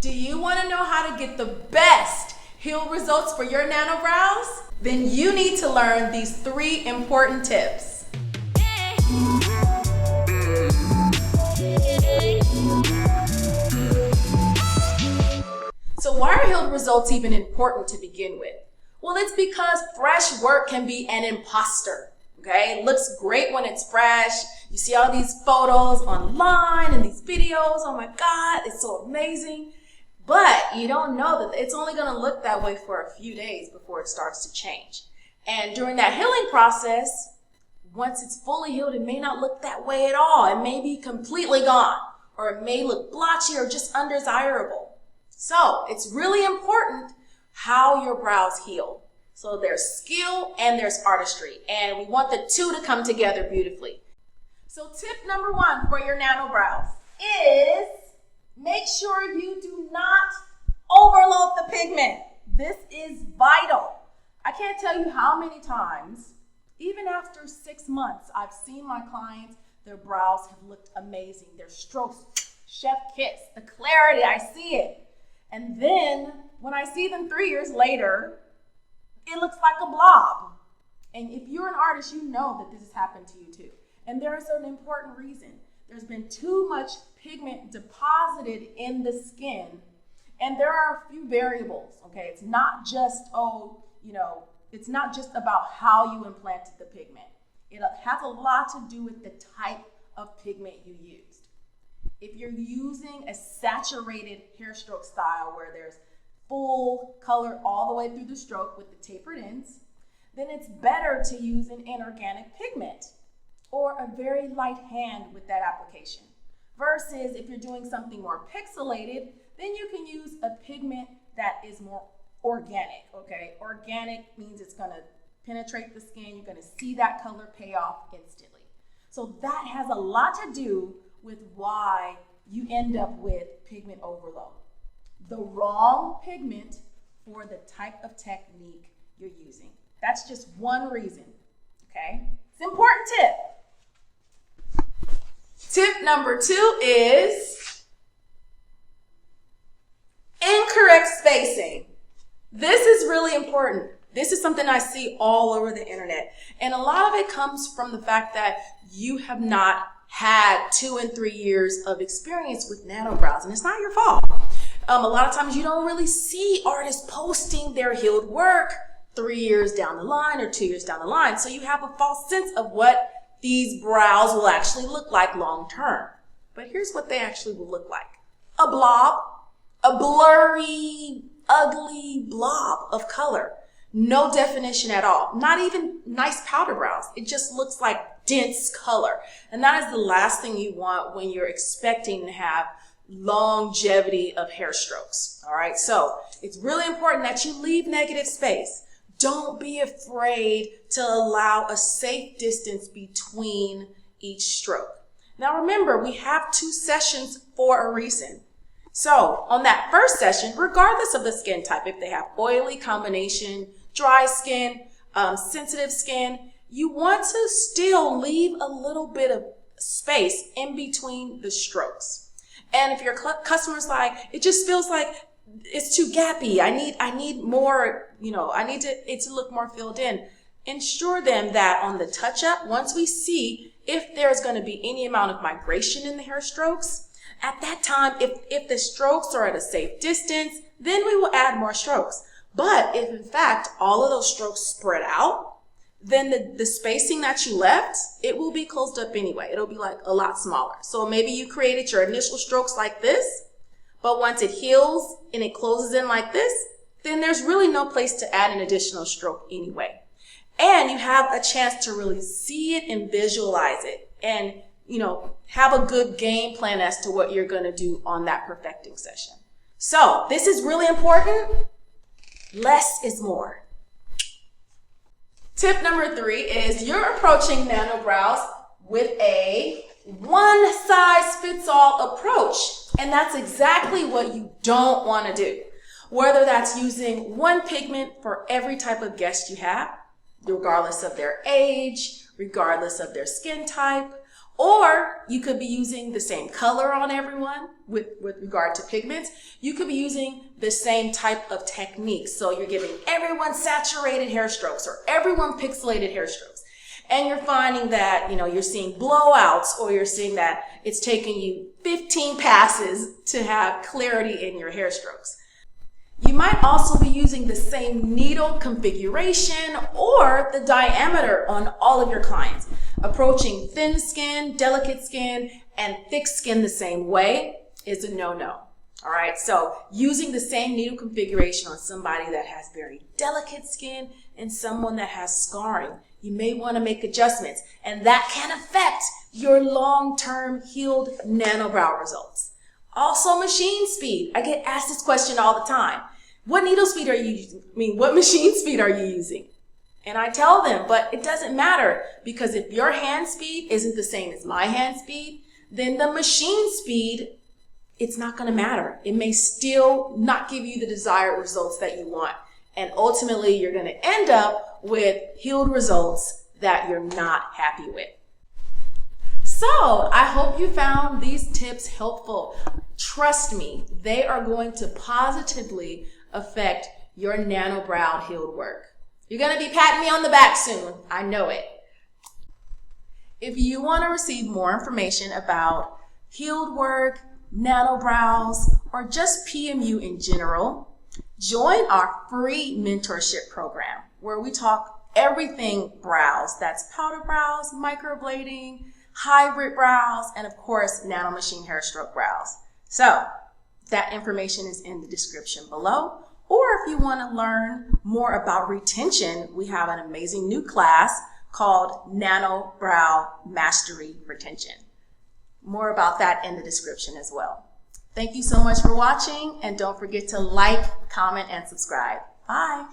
Do you want to know how to get the best heal results for your nano brows? Then you need to learn these 3 important tips. So why are healed results even important to begin with? Well, it's because fresh work can be an imposter. Okay, it looks great when it's fresh. You see all these photos online and these videos. Oh my God, it's so amazing. But you don't know that it's only going to look that way for a few days before it starts to change. And during that healing process, once it's fully healed, it may not look that way at all. It may be completely gone, or it may look blotchy or just undesirable. So it's really important how your brows heal. So there's skill and there's artistry, and we want the 2 to come together beautifully. So tip number 1 for your nano brows is make sure you do not overload the pigment. This is vital. I can't tell you how many times, even after 6 months, I've seen my clients, their brows have looked amazing. Their strokes, chef kiss, the clarity, I see it. And then when I see them 3 years later, it looks like a blob. And if you're an artist, you know that this has happened to you too. And there is an important reason. There's been too much pigment deposited in the skin. And there are a few variables, okay? It's not just, it's not just about how you implanted the pigment. It has a lot to do with the type of pigment you used. If you're using a saturated hair stroke style where there's full color all the way through the stroke with the tapered ends, then it's better to use an inorganic pigment or a very light hand with that application. Versus if you're doing something more pixelated, then you can use a pigment that is more organic, okay? Organic means it's gonna penetrate the skin, you're gonna see that color pay off instantly. So that has a lot to do with why you end up with pigment overload. The wrong pigment for the type of technique you're using. That's just one reason, okay? It's an important tip. Tip number 2 is incorrect spacing. This is really important. This is something I see all over the internet. And a lot of it comes from the fact that you have not had 2 and 3 years of experience with nano brows, and it's not your fault. A lot of times you don't really see artists posting their healed work 3 years down the line or 2 years down the line. So you have a false sense of what these brows will actually look like long term. But here's what they actually will look like. A blob, a blurry, ugly blob of color. No definition at all. Not even nice powder brows. It just looks like dense color. And that is the last thing you want when you're expecting to have longevity of hair strokes. All right, so it's really important that you leave negative space. Don't be afraid to allow a safe distance between each stroke. Now remember, we have 2 sessions for a reason. So on that first session, regardless of the skin type, if they have oily combination, dry skin, sensitive skin, you want to still leave a little bit of space in between the strokes. And if your customer's like, it just feels like it's too gappy, I need more, I need it to look more filled in. Ensure them that on the touch-up, once we see if there's going to be any amount of migration in the hair strokes, at that time, if the strokes are at a safe distance, then we will add more strokes. But if in fact all of those strokes spread out, then the spacing that you left, it will be closed up anyway. It'll be like a lot smaller. So maybe you created your initial strokes like this, but once it heals and it closes in like this, then there's really no place to add an additional stroke anyway. And you have a chance to really see it and visualize it and, have a good game plan as to what you're going to do on that perfecting session. So this is really important. Less is more. Tip number 3 is you're approaching nano brows with a one-size-fits-all approach. And that's exactly what you don't want to do. Whether that's using one pigment for every type of guest you have, regardless of their age, regardless of their skin type, Or you could be using the same color on everyone with regard to pigments. You could be using the same type of techniques. So you're giving everyone saturated hair strokes or everyone pixelated hair strokes. And you're finding that, you're seeing blowouts, or you're seeing that it's taking you 15 passes to have clarity in your hair strokes. You might also be using the same needle configuration or the diameter on all of your clients. Approaching thin skin, delicate skin, and thick skin the same way is a no-no. All right, so using the same needle configuration on somebody that has very delicate skin and someone that has scarring, you may want to make adjustments, and that can affect your long-term healed nano brow results. Also, machine speed. I get asked this question all the time. What needle speed are you using? What machine speed are you using? And I tell them, but it doesn't matter, because if your hand speed isn't the same as my hand speed, then the machine speed, it's not going to matter. It may still not give you the desired results that you want. And ultimately, you're going to end up with healed results that you're not happy with. So I hope you found these tips helpful. Trust me, they are going to positively affect your nano brow healed work. You're going to be patting me on the back soon. I know it. If you want to receive more information about healed work, nano brows, or just PMU in general, join our free mentorship program where we talk everything brows. That's powder brows, microblading, hybrid brows, and of course, nano machine hair stroke brows. So that information is in the description below. Or if you want to learn more about retention, we have an amazing new class called Nano Brow Mastery Retention. More about that in the description as well. Thank you so much for watching, and don't forget to like, comment, and subscribe. Bye.